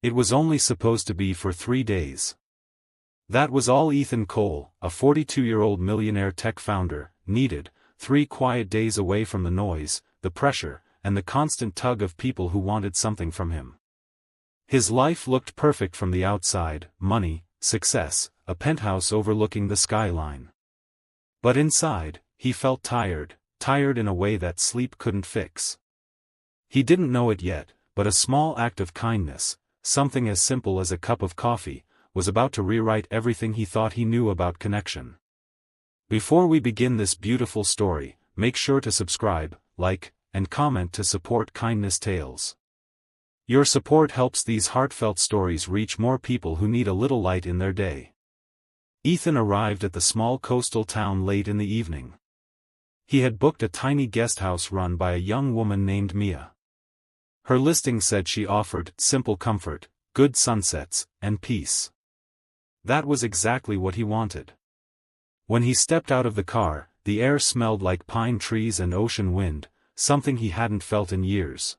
It was only supposed to be for 3 days. That was all Ethan Cole, a 42-year-old millionaire tech founder, needed: 3 quiet days away from the noise, the pressure, and the constant tug of people who wanted something from him. His life looked perfect from the outside: money, success, a penthouse overlooking the skyline. But inside, he felt tired in a way that sleep couldn't fix. He didn't know it yet, but a small act of kindness, something as simple as a cup of coffee, was about to rewrite everything he thought he knew about connection. Before we begin this beautiful story, make sure to subscribe, like, and comment to support Kindness Tales. Your support helps these heartfelt stories reach more people who need a little light in their day. Ethan arrived at the small coastal town late in the evening. He had booked a tiny guest house run by a young woman named Mia. Her listing said she offered simple comfort, good sunsets, and peace. That was exactly what he wanted. When he stepped out of the car, the air smelled like pine trees and ocean wind, something he hadn't felt in years.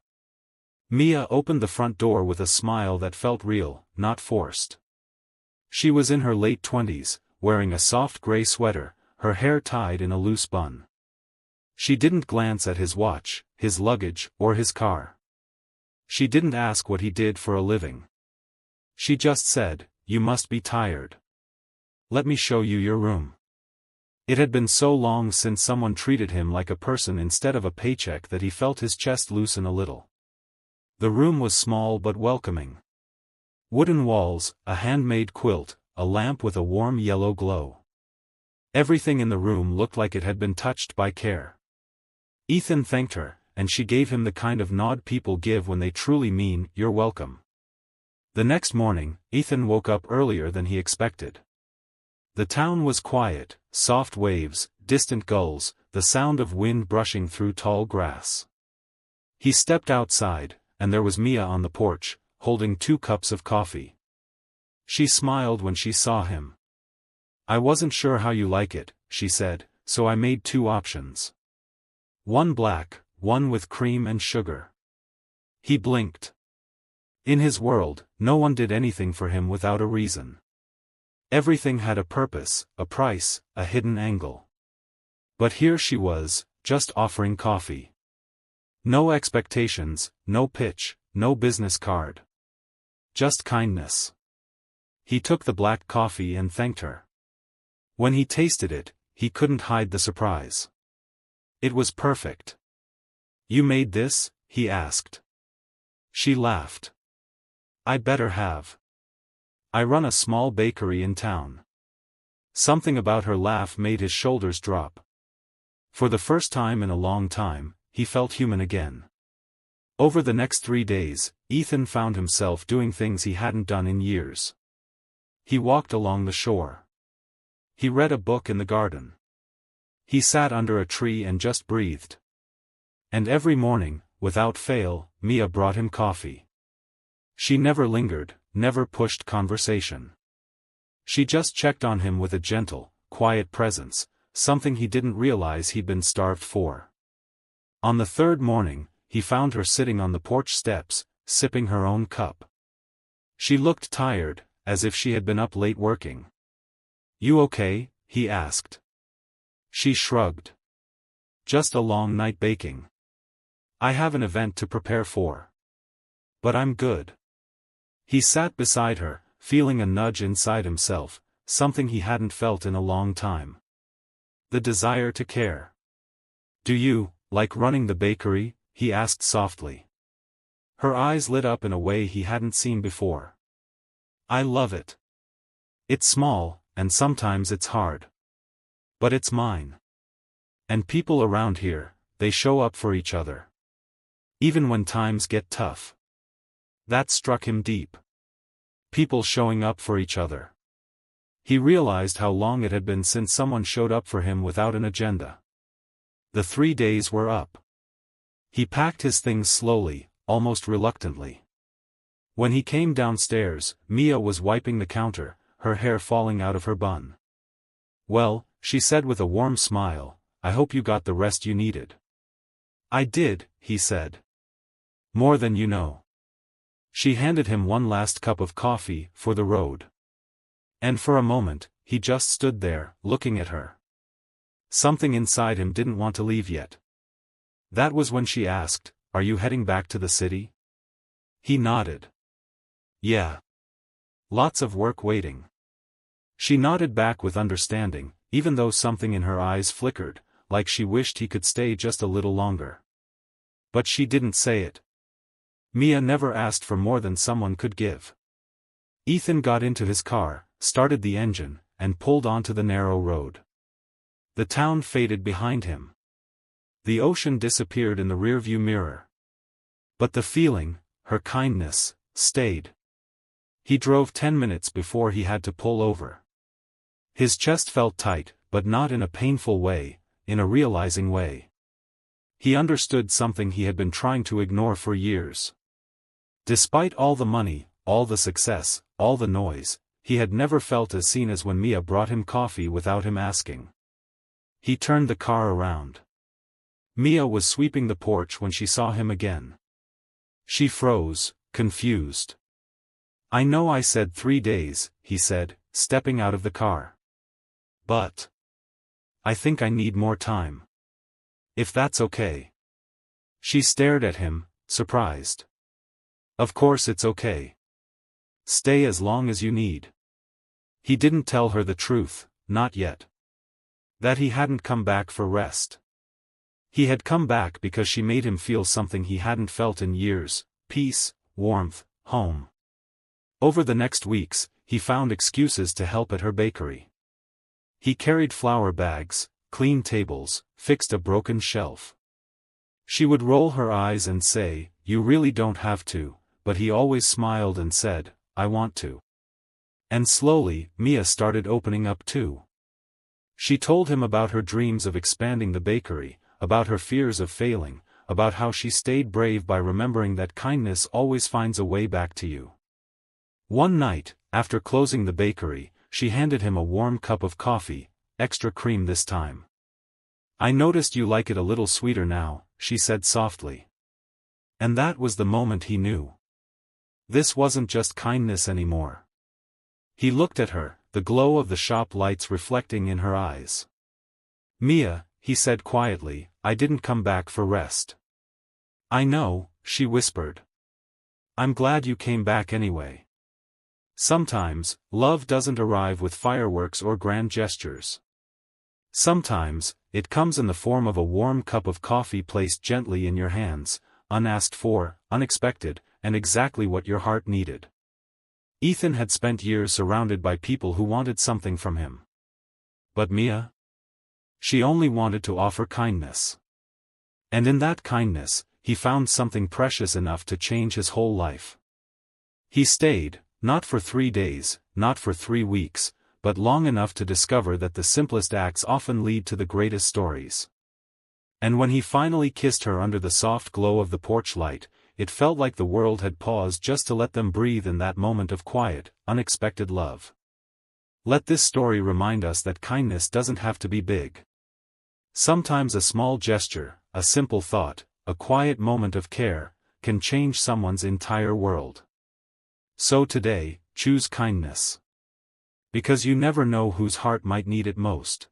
Mia opened the front door with a smile that felt real, not forced. She was in her late 20s, wearing a soft gray sweater, her hair tied in a loose bun. She didn't glance at his watch, his luggage, or his car. She didn't ask what he did for a living. She just said, "You must be tired. Let me show you your room." It had been so long since someone treated him like a person instead of a paycheck that he felt his chest loosen a little. The room was small but welcoming. Wooden walls, a handmade quilt, a lamp with a warm yellow glow. Everything in the room looked like it had been touched by care. Ethan thanked her, and she gave him the kind of nod people give when they truly mean, "You're welcome." The next morning, Ethan woke up earlier than he expected. The town was quiet: soft waves, distant gulls, the sound of wind brushing through tall grass. He stepped outside, and there was Mia on the porch, holding 2 cups of coffee. She smiled when she saw him. "I wasn't sure how you like it," she said, "so I made 2 options. One black, one with cream and sugar." He blinked. In his world, no one did anything for him without a reason. Everything had a purpose, a price, a hidden angle. But here she was, just offering coffee. No expectations, no pitch, no business card. Just kindness. He took the black coffee and thanked her. When he tasted it, he couldn't hide the surprise. It was perfect. "You made this?" he asked. She laughed. "I better have. I run a small bakery in town." Something about her laugh made his shoulders drop. For the first time in a long time, he felt human again. Over the next 3 days, Ethan found himself doing things he hadn't done in years. He walked along the shore. He read a book in the garden. He sat under a tree and just breathed. And every morning, without fail, Mia brought him coffee. She never lingered, never pushed conversation. She just checked on him with a gentle, quiet presence, something he didn't realize he'd been starved for. On the 3rd morning, he found her sitting on the porch steps, sipping her own cup. She looked tired, as if she had been up late working. "You okay?" he asked. She shrugged. "Just a long night baking. I have an event to prepare for. But I'm good." He sat beside her, feeling a nudge inside himself, something he hadn't felt in a long time. The desire to care. "Do you like running the bakery?" he asked softly. Her eyes lit up in a way he hadn't seen before. "I love it. It's small, and sometimes it's hard. But it's mine. And people around here, they show up for each other. Even when times get tough." That struck him deep. People showing up for each other. He realized how long it had been since someone showed up for him without an agenda. The 3 days were up. He packed his things slowly, almost reluctantly. When he came downstairs, Mia was wiping the counter, her hair falling out of her bun. "Well," she said with a warm smile, "I hope you got the rest you needed." "I did," he said. "More than you know." She handed him one last cup of coffee, for the road. And for a moment, he just stood there, looking at her. Something inside him didn't want to leave yet. That was when she asked, "Are you heading back to the city?" He nodded. "Yeah. Lots of work waiting." She nodded back with understanding, even though something in her eyes flickered, like she wished he could stay just a little longer. But she didn't say it. Mia never asked for more than someone could give. Ethan got into his car, started the engine, and pulled onto the narrow road. The town faded behind him. The ocean disappeared in the rearview mirror. But the feeling, her kindness, stayed. He drove 10 minutes before he had to pull over. His chest felt tight, but not in a painful way, in a realizing way. He understood something he had been trying to ignore for years. Despite all the money, all the success, all the noise, he had never felt as seen as when Mia brought him coffee without him asking. He turned the car around. Mia was sweeping the porch when she saw him again. She froze, confused. "I know I said 3 days," he said, stepping out of the car. "But I think I need more time. If that's okay." She stared at him, surprised. "Of course it's okay. Stay as long as you need." He didn't tell her the truth, not yet. That he hadn't come back for rest. He had come back because she made him feel something he hadn't felt in years: peace, warmth, home. Over the next weeks, he found excuses to help at her bakery. He carried flour bags, cleaned tables, fixed a broken shelf. She would roll her eyes and say, "You really don't have to," but he always smiled and said, "I want to." And slowly, Mia started opening up too. She told him about her dreams of expanding the bakery, about her fears of failing, about how she stayed brave by remembering that kindness always finds a way back to you. One night, after closing the bakery, she handed him a warm cup of coffee, extra cream this time. "I noticed you like it a little sweeter now," she said softly. And that was the moment he knew. This wasn't just kindness anymore. He looked at her, the glow of the shop lights reflecting in her eyes. "Mia," he said quietly, "I didn't come back for rest." "I know," she whispered. "I'm glad you came back anyway. Sometimes, love doesn't arrive with fireworks or grand gestures. Sometimes, it comes in the form of a warm cup of coffee placed gently in your hands, unasked for, unexpected, and exactly what your heart needed." Ethan had spent years surrounded by people who wanted something from him. But Mia? She only wanted to offer kindness. And in that kindness, he found something precious enough to change his whole life. He stayed, not for 3 days, not for 3 weeks, but long enough to discover that the simplest acts often lead to the greatest stories. And when he finally kissed her under the soft glow of the porch light, it felt like the world had paused just to let them breathe in that moment of quiet, unexpected love. Let this story remind us that kindness doesn't have to be big. Sometimes a small gesture, a simple thought, a quiet moment of care, can change someone's entire world. So today, choose kindness. Because you never know whose heart might need it most.